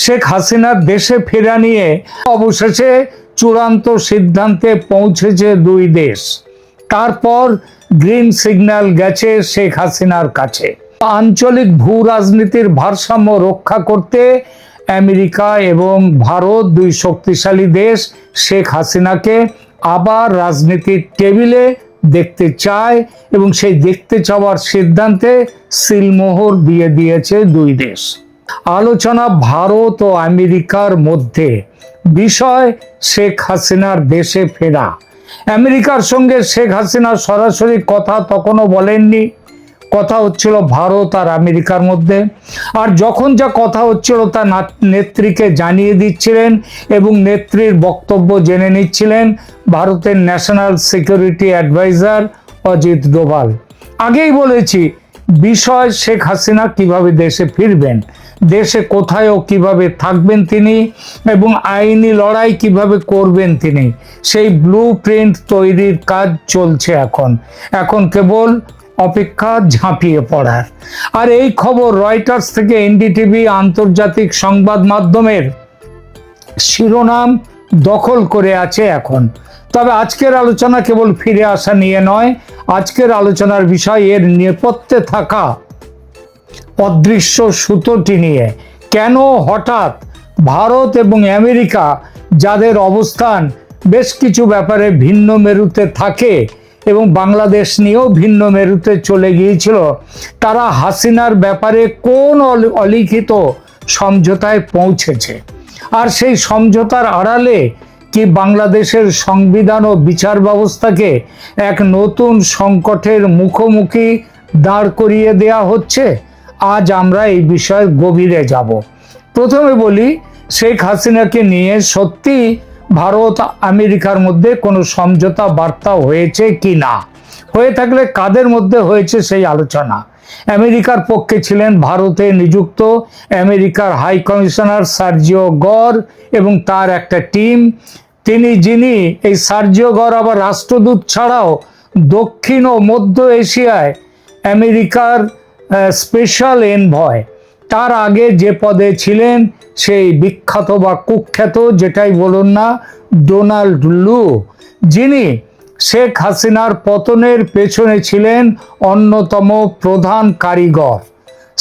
শেখ হাসিনার দেশে ফেরা নিয়ে অবশেষে চূড়ান্ত সিদ্ধান্তে পৌঁছেছে দুই দেশ। তারপর গ্রিন সিগন্যাল গেছে শেখ হাসিনার কাছে। আঞ্চলিক ভূ রাজনীতির ভারসাম্য রক্ষা করতে আমেরিকা এবং ভারত, দুই শক্তিশালী দেশ, শেখ হাসিনাকে আবার রাজনীতির টেবিলে দেখতে চায় এবং সেই দেখতে চাওয়ার সিদ্ধান্তে সিলমোহর দিয়ে দিয়েছে দুই দেশ। আলোচনা ভারত ও আমেরিকার মধ্যে। বিষয় শেখ হাসিনার দেশে ফেরা। আমেরিকার সঙ্গে শেখ হাসিনা সরাসরি কথা তখনও বলেননি, কথা হচ্ছিল ভারত আর আমেরিকার মধ্যে। আর যখন যা কথা হচ্ছিল তা নেত্রীকে জানিয়ে দিচ্ছিলেন এবং নেত্রীর বক্তব্য জেনে নিচ্ছিলেন ভারতের national security adviser Ajit Doval. আগেই বলেছি, বিষয় শেখ হাসিনা কিভাবে দেশে ফিরবেন, দেশে কোথায় ও কিভাবে থাকবেন তিনি, এবং আইনি লড়াই কিভাবে করবেন তিনি, সেই ব্লু প্রিন্ট তৈরির কাজ চলছে এখন কেবল অপেক্ষা ঝাঁপিয়ে পড়ার। আর এই খবর রয়টার্স থেকে এনডিটিভি আন্তর্জাতিক সংবাদ মাধ্যমের শিরোনাম দখল করে আছে এখন। তবে আজকের আলোচনা কেবল ফিরে আসা নিয়ে নয়, আজকের আলোচনার বিষয় এর নেপথ্যে থাকা অদৃশ্য সুতোটি নিয়ে। কেন হঠাৎ ভারত এবং আমেরিকা, যাদের অবস্থান বেশ কিছু ব্যাপারে ভিন্ন মেরুতে থাকে এবং বাংলাদেশ নিয়েও ভিন্ন মেরুতে চলে গিয়েছিল, তারা হাসিনার ব্যাপারে কোন অলিখিত সমঝোতায় পৌঁছেছে, আর সেই সমঝোতার আড়ালে কি বাংলাদেশের সংবিধান ও বিচার ব্যবস্থাকে এক নতুন সংকটের মুখোমুখি দাঁড় করিয়ে দেয়া হচ্ছে? আজ আমরা এই বিষয়ে গভীরে যাব। প্রথমে বলি, শেখ হাসিনাকে নিয়ে সত্যি ভারত আমেরিকার মধ্যে কোনো সমঝোতা বার্তা হয়েছে কি না, হয়ে থাকলে কাদের মধ্যে হয়েছে সেই আলোচনা। আমেরিকার পক্ষে ছিলেন ভারতে নিযুক্ত আমেরিকার হাই কমিশনার সার্জিও গর এবং তার একটা টিম। যিনি এই সার্জিও গর আবার রাষ্ট্রদূত ছাড়াও দক্ষিণ ও মধ্য এশিয়ায় আমেরিকার স্পেশাল এনভয়। তার আগে যে পদে ছিলেন সেই বিখ্যাত বা কুখ্যাত, যেটাই বলুন না, ডোনাল্ড লু, যিনি শেখ হাসিনার পতনের পেছনে ছিলেন অন্যতম প্রধান কারিগর।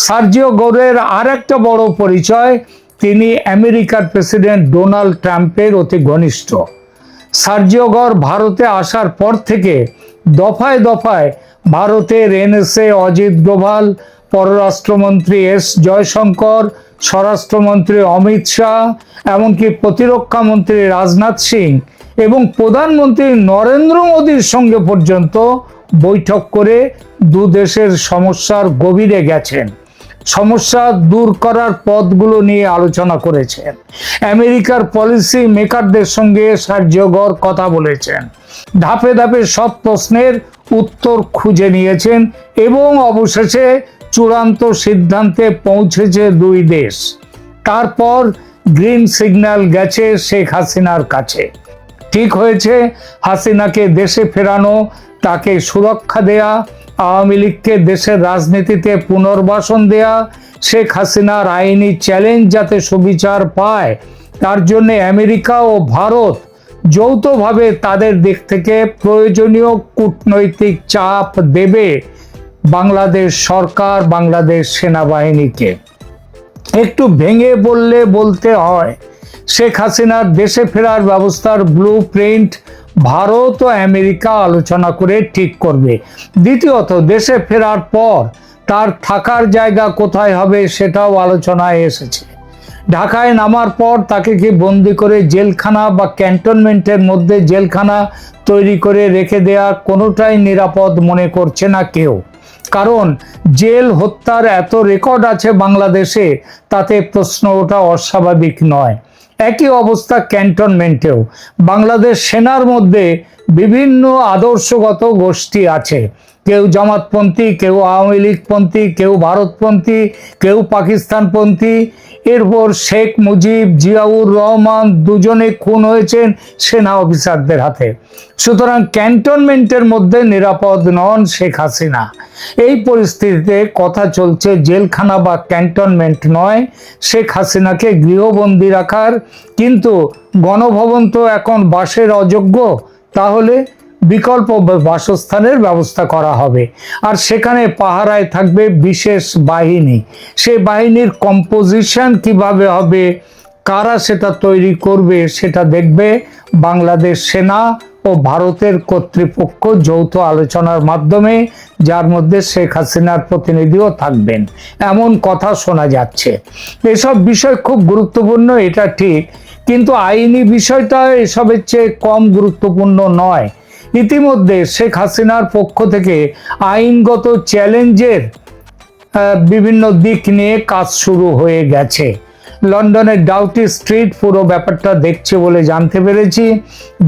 সার্জিও গরের আর একটা বড় পরিচয়, তিনি আমেরিকার প্রেসিডেন্ট ডোনাল্ড ট্রাম্পের অতি ঘনিষ্ঠ। সার্জিও গর ভারতে আসার পর থেকে দফায় দফায় ভারতের এনএসএ অজিত ডোভাল, পররাষ্ট্রমন্ত্রী এস জয়শঙ্কর, স্বরাষ্ট্রমন্ত্রী অমিত শাহ, এমনকি প্রতিরক্ষা মন্ত্রী রাজনাথ সিং এবং প্রধানমন্ত্রী নরেন্দ্র মোদীর সঙ্গে পর্যন্ত বৈঠক করে দু দেশের সমস্যার গভীরে গেছেন, সমস্যা দূর করার পথগুলো নিয়ে আলোচনা করেছেন। আমেরিকার পলিসি মেকারদের সঙ্গে সার্জিও গর কথা বলেছেন, ধাপে ধাপে সব প্রশ্নের উত্তর খুঁজে নিয়েছেন এবং অবশেষে চূড়ান্ত সিদ্ধান্তে পৌঁছেছে দুই দেশ। তারপর গ্রিন সিগন্যাল গেছে শেখ হাসিনার কাছে। ঠিক হয়েছে হাসিনাকে দেশে ফেরানো, তাকে সুরক্ষা দেয়া, আওয়ামী লীগকে দেশের রাজনীতিতে পুনর্বাসন দেয়া, শেখ হাসিনার আইনি চ্যালেঞ্জ যাতে সুবিচার পায়, তার জন্য আমেরিকা ও ভারত যৌথভাবে তাদের দিক থেকে প্রয়োজনীয় কূটনৈতিক চাপ দেবে বাংলাদেশ সরকার, বাংলাদেশ সেনাবাহিনীকে। একটু ভেঙে বলতে হয়, শেখ হাসিনার দেশে ফেরার ব্যবস্থার ব্লু প্রিন্ট ভারত ও আমেরিকা আলোচনা করে ঠিক করবে। দ্বিতীয়ত, দেশে ফেরার পর তার থাকার জায়গা কোথায় হবে সেটাও আলোচনায় এসেছে। ঢাকায় নামার পর তাকে কি বন্দি করে জেলখানা বা ক্যান্টনমেন্টের মধ্যে জেলখানা তৈরি করে রেখে দেওয়া কোনোটাই নিরাপদ মনে করছে না কেউ। কারণ জেল হত্যার এত রেকর্ড আছে বাংলাদেশে, তাতে প্রশ্ন ওঠা অস্বাভাবিক নয়। একই অবস্থা ক্যান্টনমেন্টেও। বাংলাদেশ সেনার মধ্যে বিভিন্ন আদর্শগত গোষ্ঠী আছে, কেউ জামাতপন্থী, কেউ আওয়ামী লীগপন্থী, কেউ ভারতপন্থী, কেউ পাকিস্তানপন্থী। এরপর শেখ মুজিব, জিয়াউর রহমান দুজনে খুন হয়েছেন সেনা অফিসারদের হাতে। সুতরাং ক্যান্টনমেন্টের মধ্যে নিরাপদ নন শেখ হাসিনা। এই পরিস্থিতিতে কথা চলছে জেলখানা বা ক্যান্টনমেন্ট নয়, শেখ হাসিনাকে গৃহবন্দী রাখার। কিন্তু গণভবন তো এখন বাসের অযোগ্য, তাহলে বিকল্প বাসস্থানের ব্যবস্থা করা হবে। আর সেখানে পাহারায় থাকবে বিশেষ বাহিনী। সেই বাহিনীর কম্পোজিশন কিভাবে হবে, কারা সেটা তৈরি করবে, সেটা দেখবে বাংলাদেশ সেনা ও ভারতের কর্তৃপক্ষ যৌথ আলোচনার মাধ্যমে, যার মধ্যে শেখ হাসিনার প্রতিনিধিও থাকবেন, এমন কথা শোনা যাচ্ছে। এসব বিষয় খুব গুরুত্বপূর্ণ, এটা ঠিক, কিন্তু আইনি বিষয়টা এসবের চেয়ে কম গুরুত্বপূর্ণ নয়। ইতিমধ্যে শেখ হাসিনার পক্ষ থেকে আইনগত চ্যালেঞ্জের বিভিন্ন দিক নিয়ে কাজ শুরু হয়ে গেছে। লন্ডনের ডাউটি স্ট্রিট পুরো ব্যাপারটা দেখছে বলে জানতে পেরেছি।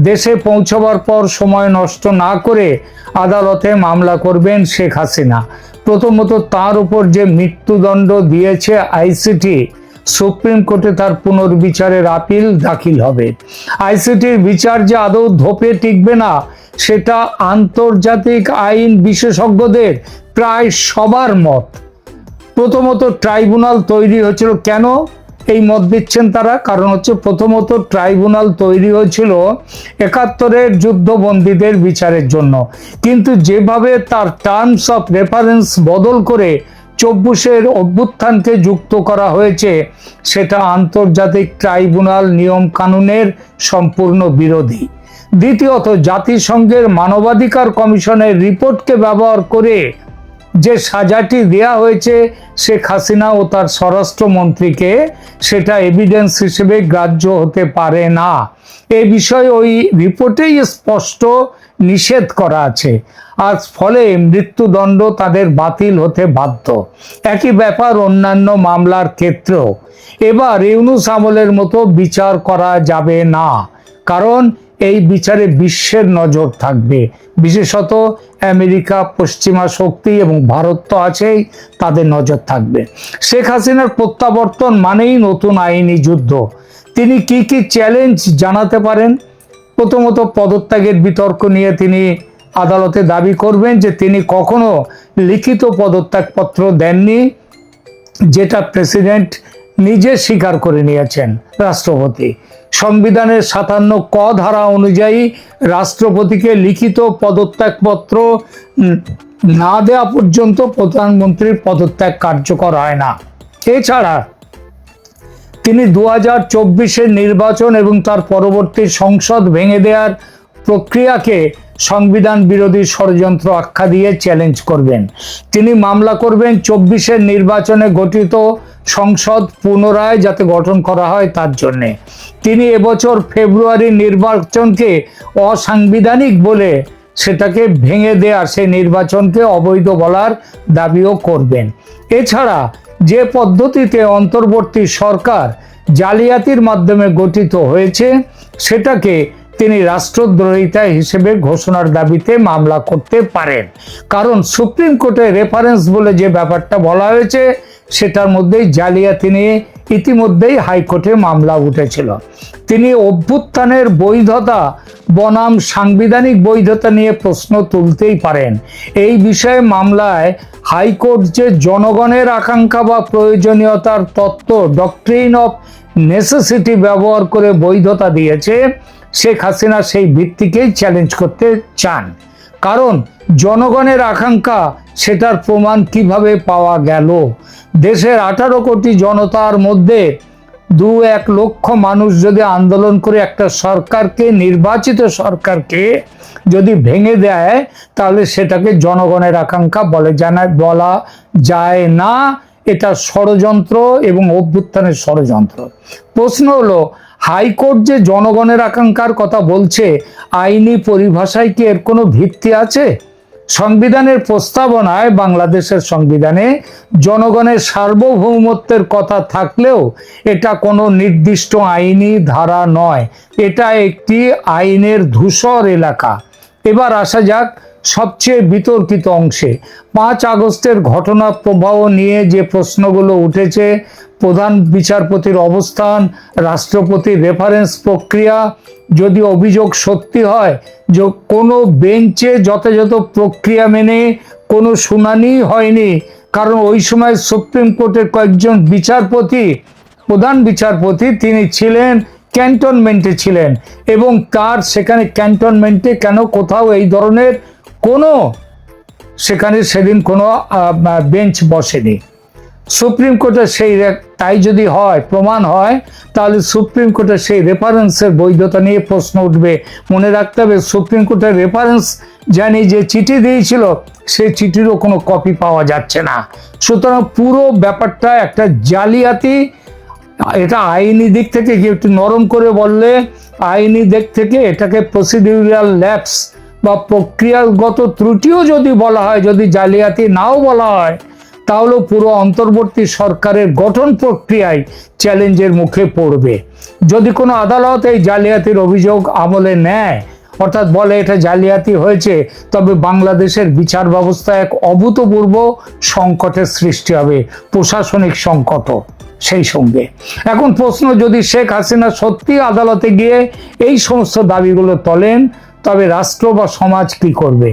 দেশে পৌঁছবার পর সময় নষ্ট না করে আদালতে মামলা করবেন শেখ হাসিনা। প্রথমত তার উপর যে মৃত্যুদণ্ড দিয়েছে আইসিটি, সুপ্রিম কোর্টে তার পুনর্বিচারের আপিল দাখিল হবে। আইসিটির বিচার যে আদৌ ধোপে টিকবে না, সেটা আন্তর্জাতিক আইন বিশেষজ্ঞদের প্রায় সবার মত। প্রথমত ট্রাইব্যুনাল তৈরি হয়েছিল কেন, এই মত দিচ্ছেন তারা, কারণ হচ্ছে প্রথমত ট্রাইব্যুনাল তৈরি হয়েছিল ৭১-এর যুদ্ধবন্দীদের বিচারের জন্য, কিন্তু যেভাবে তার টার্মস অফ রেফারেন্স বদল করে ২৪-এর অভ্যুত্থানকে যুক্ত করা হয়েছে, সেটা আন্তর্জাতিক ট্রাইব্যুনাল নিয়ম কানুনের সম্পূর্ণ বিরোধী। দ্বিতীয়ত জাতিসংঘের মানবাধিকার কমিশনের রিপোর্টকে ব্যবহার করে যে সাজাটি দেয়া হয়েছে শেখ হাসিনা ও তার স্বরাষ্ট্রমন্ত্রীকে, সেটা এভিডেন্স হিসেবে গ্রাহ্য হতে পারে না। এ বিষয়ে ওই রিপোর্টেই স্পষ্ট নিষেধ করা আছে, আর ফলে মৃত্যুদণ্ড তাদের বাতিল হতে বাধ্য। একই ব্যাপার অন্যান্য মামলার ক্ষেত্রেও। এবার ইউনূস আমলের মতো বিচার করা যাবে না, কারণ এই বিচারে বিশ্বের নজর থাকবে, বিশেষত আমেরিকা, পশ্চিমা শক্তি এবং ভারত তো আছেই, তাদের নজর থাকবে। শেখ হাসিনার প্রত্যাবর্তন মানেই নতুন আইনি যুদ্ধ। তিনি কি কি চ্যালেঞ্জ জানাতে পারেন? প্রথমত পদত্যাগের বিতর্ক নিয়ে তিনি আদালতে দাবি করবেন যে তিনি কখনো লিখিত পদত্যাগপত্র দেননি, যেটা প্রেসিডেন্ট নিজে স্বীকার করে নিয়েছেন, রাষ্ট্রপতি। সংবিধানের ৫৭ ক ধারা অনুযায়ী রাষ্ট্রপতিকে লিখিত পদত্যাগপত্র না দেওয়া পর্যন্ত প্রধানমন্ত্রীর পদত্যাগ কার্যকর হয় না। এছাড়া তিনি ২০২৪-এর নির্বাচন এবং তার পরবর্তী সংসদ ভেঙে দেওয়ার প্রক্রিয়াকে সংবিধান বিরোধী ষড়যন্ত্র আখ্যা দিয়ে চ্যালেঞ্জ করবেন। তিনি মামলা করবেন ২৪-এর নির্বাচনে গঠিত সংসদ পুনরায় যাতে গঠন করা হয় তার জন্য। তিনি এবছর ফেব্রুয়ারির নির্বাচনকে অসাংবিধানিক বলে সেটাকে ভেঙে দেওয়ার, সেই নির্বাচনকে অবৈধ বলার দাবিও করবেন। এছাড়া যে পদ্ধতিতে অন্তর্বর্তী সরকার জালিয়াতির মাধ্যমে গঠিত হয়েছে, সেটাকে তিনি রাষ্ট্রদ্রোহিতা হিসেবে ঘোষণার দাবিতে মামলা করতে পারেন, কারণ সুপ্রিম কোর্টে রেফারেন্স বলে যে ব্যাপারটা বলা হয়েছে, সেটার মধ্যেই জালিয়াতি নিয়ে ইতিমধ্যেই হাইকোর্টে মামলা উঠেছিল। তিনি অভ্যুত্থানের বৈধতা বনাম সাংবিধানিক বৈধতা নিয়ে প্রশ্ন তুলতেই পারেন। এই বিষয়ে মামলায় হাইকোর্ট যে জনগণের আকাঙ্ক্ষা বা প্রয়োজনীয়তার তত্ত্ব, ডক্ট্রিন অফ নেসেসিটি ব্যবহার করে বৈধতা দিয়েছে, শেখ হাসিনা সেই ভিত্তিকেই চ্যালেঞ্জ করতে চান। কারণ জনগণের আকাঙ্ক্ষা, সেটার প্রমাণ কিভাবে পাওয়া গেল? দেশের ১৮ কোটি জনতার মধ্যে ২-১ লক্ষ মানুষ যদি আন্দোলন করে একটা সরকারকে, নির্বাচিত সরকারকে যদি ভেঙে দেয়, তাহলে সেটাকে জনগণের আকাঙ্ক্ষা বলা যায় না। এটা ষড়যন্ত্র এবং অভ্যুত্থানের ষড়যন্ত্র। প্রশ্ন হলো, হাইকোর্ট যে জনগণের আকাঙ্ক্ষার কথা বলছে, আইনি পরিভাষায় কি এর কোনো ভিত্তি আছে? সংবিধানের প্রস্তাবনায়, বাংলাদেশের সংবিধানে জনগণের সার্বভৌমত্বের কথা থাকলেও এটা কোনো নির্দিষ্ট আইনি ধারা নয়, এটা একটি আইনের ধূসর এলাকা। এবার আসা যাক সবচেয়ে বিতর্কিত অংশে। 5 আগস্টের ঘটনা প্রবাহ নিয়ে যে প্রশ্নগুলো উঠেছে, প্রধান বিচারপতির অবস্থান, রাষ্ট্রপতির রেফারেন্স প্রক্রিয়া, যদি অভিযোগ সত্যি হয় যে কোনো বেঞ্চে যথাযথ প্রক্রিয়া মেনে কোনো শুনানি হয়নি, কারণ ওই সময় সুপ্রিম কোর্টের কয়েকজন বিচারপতি, প্রধান বিচারপতি তিনি ছিলেন ক্যান্টনমেন্টে ছিলেন, এবং তার সেখানে ক্যান্টনমেন্টে কেন কোথাও এই ধরনের কোনো সেখানে সেদিন কোনো বেঞ্চ বসেনি। সুপ্রিম কোর্টের সেই, তাই যদি হয় প্রমাণ হয়, তাহলে সুপ্রিম কোর্টের সেই রেফারেন্সের বৈধতা নিয়ে প্রশ্ন উঠবে। মনে রাখতে হবে সুপ্রিম কোর্টের রেফারেন্স জানি যে চিঠি দিয়েছিল, সেই চিঠিরও কোনো কপি পাওয়া যাচ্ছে না। সুতরাং পুরো ব্যাপারটা একটা জালিয়াতি। এটা আইনি দিক থেকে একটু নরম করে বললে, আইনি দিক থেকে এটাকে প্রসিডিউরাল ল্যাপস বা প্রক্রিয়াগত ত্রুটিও যদি বলা হয়, যদি জালিয়াতি নাও বলা হয়, তাহলে পুরো অন্তর্বর্তী সরকারের গঠন প্রক্রিয়ায় চ্যালেঞ্জের মুখে পড়বে। যদি কোনো আদালত এই জালিয়াতির অভিযোগ আমলে নেয়, অর্থাৎ বলে এটা জালিয়াতি হয়েছে, তবে বাংলাদেশের বিচার ব্যবস্থা এক অভূতপূর্ব সংকটের সৃষ্টি হবে, প্রশাসনিক সংকটও সেই সঙ্গে। এখন প্রশ্ন, যদি শেখ হাসিনা সত্যি আদালতে গিয়ে এই সমস্ত দাবিগুলো তোলেন, তবে রাষ্ট্র বা সমাজ কি করবে?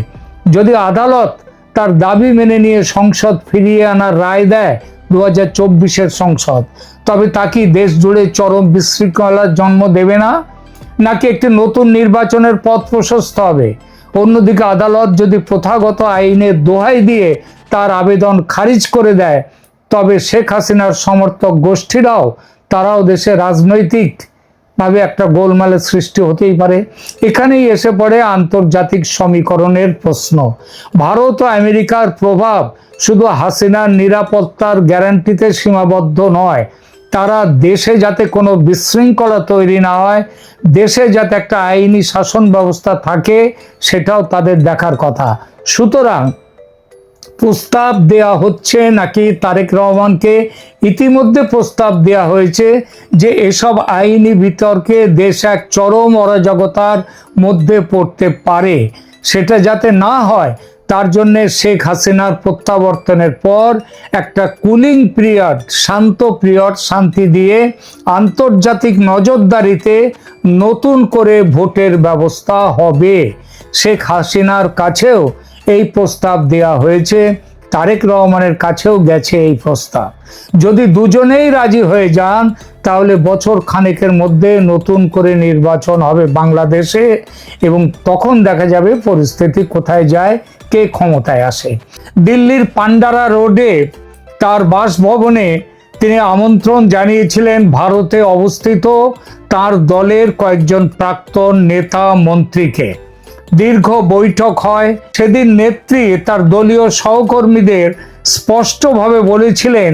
যদি আদালত তার দাবি মেনে নিয়ে সংসদ ফিরিয়ে আনার রায় দেয়, 2024-এর সংসদ, তবে তা কি দেশ জুড়ে চরম বিশৃঙ্খলার জন্ম দেবে না, নাকি একটি নতুন নির্বাচনের পথ প্রশস্ত হবে? অন্যদিকে আদালত যদি প্রথাগত আইনের দোহাই দিয়ে তার আবেদন খারিজ করে দেয়, তবে শেখ হাসিনার সমর্থক গোষ্ঠীরাও, তারাও দেশে রাজনৈতিক ভাবে একটা গোলমালের সৃষ্টি হতেই পারে। এখানেই এসে পড়ে আন্তর্জাতিক সমীকরণের প্রশ্ন। ভারত ও আমেরিকার প্রভাব শুধু হাসিনার নিরাপত্তার গ্যারান্টিতে সীমাবদ্ধ নয়, তারা দেশে যাতে কোনো বিশৃঙ্খলা তৈরি না হয়, দেশে যাতে একটা আইনি শাসন ব্যবস্থা থাকে, সেটাও তাদের দেখার কথা। সুতরাং প্রস্তাব দেয়া হচ্ছে, নাকি তারেক রহমানকে ইতিমধ্যে প্রস্তাব দেয়া হয়েছে যে এসব আইনি বিতর্কে দেশ এক চরম অরাজকতার মধ্যে পড়তে পারে, সেটা যাতে না হয় তার জন্য শেখ হাসিনার প্রত্যাবর্তনের পর একটা কুলিং পিরিয়ড, শান্ত পিরিয়ড, শান্তি দিয়ে আন্তর্জাতিক নজরদারিতে নতুন করে ভোটের ব্যবস্থা হবে। শেখ হাসিনার কাছেও এই প্রস্তাব দেয়া হয়েছে, তারেক রহমানের কাছেও গেছে এই প্রস্তাব। যদি দুজনেই রাজি হয়ে যান, তাহলে বছর খানেকের মধ্যে নতুন করে নির্বাচন হবে বাংলাদেশে, এবং তখন দেখা যাবে পরিস্থিতি কোথায় যায়, কে ক্ষমতায় আসে। দিল্লির পান্ডারা রোডে তার বাসভবনে তিনি আমন্ত্রণ জানিয়েছিলেন ভারতে অবস্থিত তার দলের কয়েকজন প্রাক্তন নেতা মন্ত্রীকে। দীর্ঘ বৈঠক হয়। সেদিন নেত্রী তার দলীয় সহকর্মীদের স্পষ্টভাবে বলেছিলেন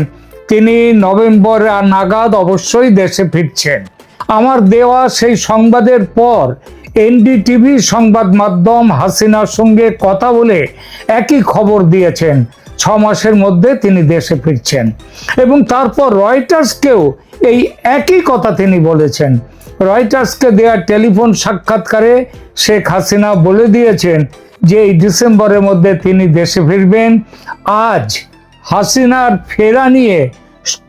তিনি নভেম্বর নাগাদ অবশ্যই দেশে ফিরছেন। আমার দেওয়া সেই সংবাদের পর এনডিটিভি সংবাদ মাধ্যম হাসিনার সঙ্গে কথা বলে একই খবর দিয়েছেন, 6 মাসের মধ্যে তিনি দেশে ফিরছেন, এবং তারপর রয়টার্সকেও এই একই কথা তিনি বলেছেন। রয়টার্সকে দেওয়া টেলিফোন সাক্ষাৎকারে শেখ হাসিনা বলে দিয়েছেন যে এই ডিসেম্বরের মধ্যে তিনি দেশে ফিরবেন। আজ হাসিনার ফেরা নিয়ে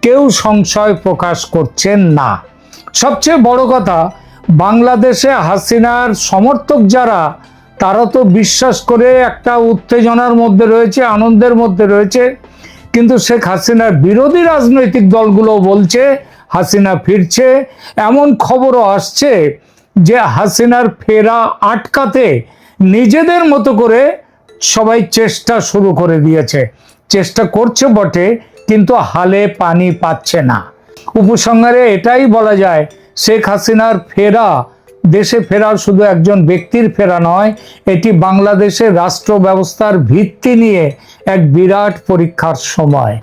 কেউ সংশয় প্রকাশ করছেন না। সবচেয়ে বড় কথা, বাংলাদেশে হাসিনার সমর্থক যারা, তারা তো বিশ্বাস করে একটা উত্তেজনার মধ্যে রয়েছে, আনন্দের মধ্যে রয়েছে, কিন্তু শেখ হাসিনার বিরোধী রাজনৈতিক দলগুলো বলছে হাসিনা ফিরছে। এমন খবরও আসছে যে হাসিনার ফেরা আটকাতে নিজেদের মতো করে সবাই চেষ্টা শুরু করে দিয়েছে। চেষ্টা করছে বটে, কিন্তু হালে পানি পাচ্ছে না। উপসংহারে এটাই বলা যায়, শেখ হাসিনার ফেরা, দেশে ফেরা শুধু একজন ব্যক্তির ফেরা নয়, এটি বাংলাদেশের রাষ্ট্র ব্যবস্থার ভিত্তি নিয়ে এক বিরাট পরীক্ষার সময়।